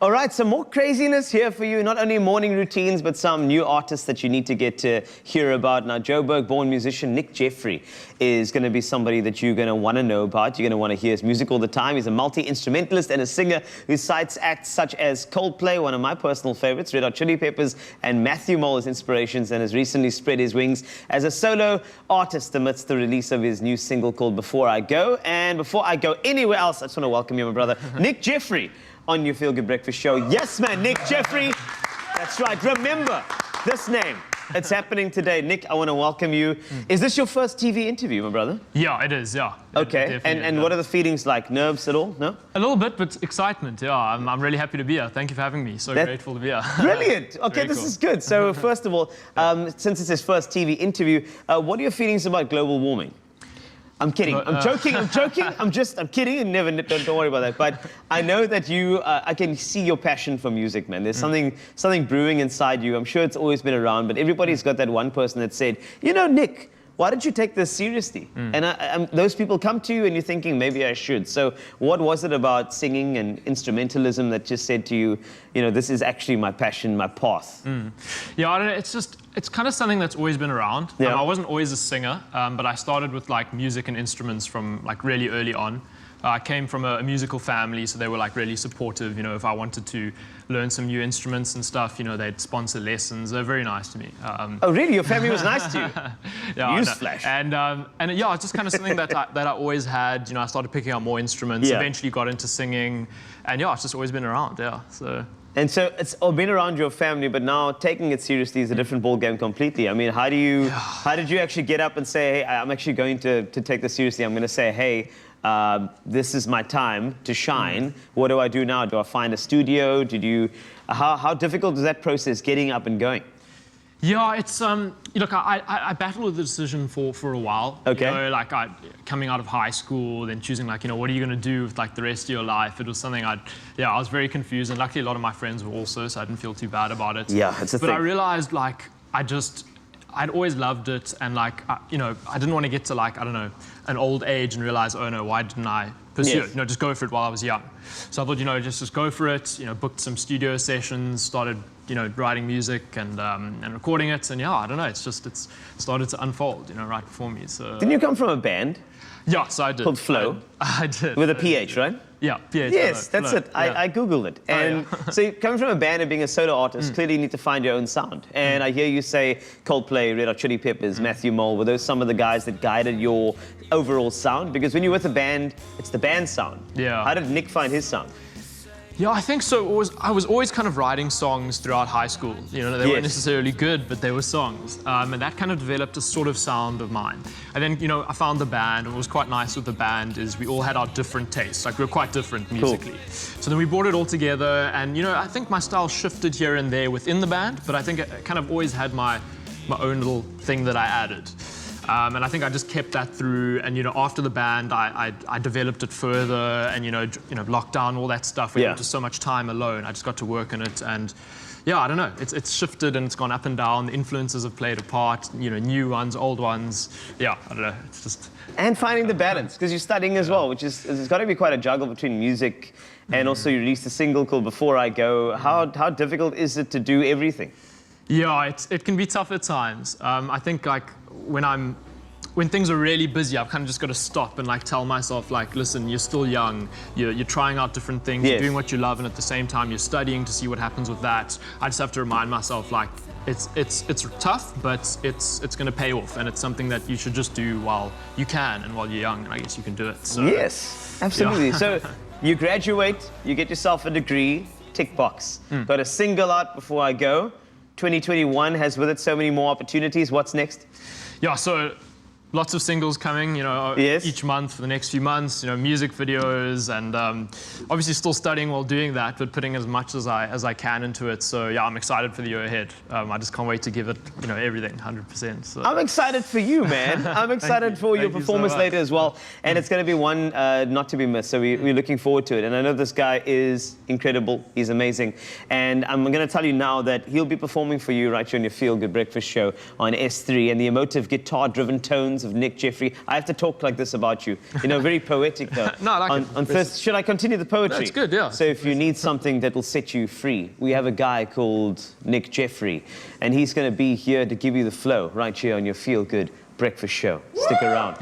All right, some more craziness here for you. Not only morning routines, but some new artists that you need to get to hear about. Now, Joburg-born musician Nic Jeffrey is going to be somebody that you're going to want to know about. You're going to want to hear his music all the time. He's a multi-instrumentalist and a singer who cites acts such as Coldplay, one of my personal favorites, Red Hot Chili Peppers, and Matthew Mole as inspirations, and has recently spread his wings as a solo artist amidst the release of his new single called Before I Go. And before I go anywhere else, I just want to welcome you, my brother, Nic Jeffrey, on your Feel Good Breakfast show. Yes, man, Nic Jeffrey. That's right. Remember this name. It's happening today. Nic, I want to welcome you. Is this your first TV interview, my brother? Yeah, it is, yeah. Okay. And what are the feelings like? Nerves at all? No? A little bit, but excitement, yeah. I'm really happy to be here. Thank you for having me. So grateful to be here. Brilliant. Okay, this cool. is good. So first of all, since it's his first TV interview, what are your feelings about global warming? I'm kidding. I'm joking. I'm joking. I'm kidding. And don't worry about that. But I know that you. I can see your passion for music, man. There's something brewing inside you. I'm sure it's always been around. But everybody's got that one person that said, you know, Nic, why don't you take this seriously? And those people come to you and you're thinking, maybe I should. So what was it about singing and instrumentalism that just said to you, you know, this is actually my passion, my path? Yeah, I don't know. It's kind of something that's always been around. Yeah. I wasn't always a singer, but I started with like music and instruments from like really early on. I came from a musical family, so they were like really supportive. You know, if I wanted to learn some new instruments and stuff, you know, they'd sponsor lessons. They're very nice to me. Oh, really? Your family was nice to you? Yeah, Newsflash. And yeah, it's just kind of something that I always had. You know, I started picking up more instruments. Yeah. Eventually got into singing, and yeah, it's just always been around. Yeah, so. And so it's all been around your family, but now taking it seriously is a different ballgame completely. I mean, how did you actually get up and say, hey, I'm actually going to take this seriously? I'm going to say, hey, this is my time to shine. What do I do now? Do I find a studio? How difficult is that process, getting up and going? Yeah, it's look, I battled with the decision for a while. Okay. You know, like coming out of high school, then choosing like, you know, what are you going to do with like the rest of your life? It was something I was very confused, and luckily a lot of my friends were also, so I didn't feel too bad about it. Yeah, it's a thing. But I realized like I'd always loved it, and like you know, I didn't want to get to like, I don't know, an old age and realize, oh no, why didn't I pursue it? You know, just go for it while I was young. So I thought, you know, just go for it. You know, booked some studio sessions, started, you know, writing music and recording it, and yeah, I don't know, it's started to unfold, you know, right before me. So didn't you come from a band? Yeah, so I did. Called PHLO? I did. With a PH, right? Yeah, PHLO. Yes, that's it. Yeah. I Googled it. And so coming from a band and being a solo artist, clearly you need to find your own sound. And I hear you say Coldplay, Red Hot Chili Peppers, Matthew Mole. Were those some of the guys that guided your overall sound? Because when you're with a band, it's the band sound. Yeah. How did Nic find his sound? Yeah, I think so. I was always kind of writing songs throughout high school. You know, they weren't necessarily good, but they were songs. And that kind of developed a sort of sound of mine. And then, you know, I found the band. What was quite nice with the band is we all had our different tastes. Like, we were quite different musically. Cool. So then we brought it all together. And, you know, I think my style shifted here and there within the band, but I think I kind of always had my own little thing that I added. And I think I just kept that through, and you know, after the band, I developed it further, and you know, lockdown, all that stuff. We had just so much time alone. I just got to work on it, and yeah, I don't know. It's shifted and it's gone up and down. The influences have played a part. You know, new ones, old ones. Yeah, I don't know. It's just and finding the balance, because you're studying as well, which is it's got to be quite a juggle between music and also you released a single called Before I Go. How difficult is it to do everything? Yeah, it can be tough at times. I think like when things are really busy, I've kind of just got to stop and like tell myself like, listen, you're still young, you're trying out different things, you're doing what you love, and at the same time you're studying to see what happens with that. I just have to remind myself like it's tough, but it's going to pay off, and it's something that you should just do while you can and while you're young, and I guess you can do it. So, yes, absolutely. Yeah. So you graduate, you get yourself a degree, tick box. Got a single out, Before I Go. 2021 has with it so many more opportunities. What's next? Yeah, so lots of singles coming, you know, each month for the next few months, you know, music videos, and obviously still studying while doing that, but putting as much as I can into it. So yeah, I'm excited for the year ahead. I just can't wait to give it, you know, everything, 100%. So. I'm excited for you, man. I'm excited for your performance later as well. And it's going to be one not to be missed. So we're looking forward to it. And I know this guy is incredible. He's amazing. And I'm going to tell you now that he'll be performing for you right here on your Feel Good Breakfast show on S3. And the emotive guitar-driven tones words of Nic Jeffrey. I have to talk like this about you. You know, very poetic though. No, I like it. Thursday, should I continue the poetry? That's good, yeah. So if you need something that will set you free, we have a guy called Nic Jeffrey, and he's going to be here to give you the flow right here on your Feel Good Breakfast Show. Stick around.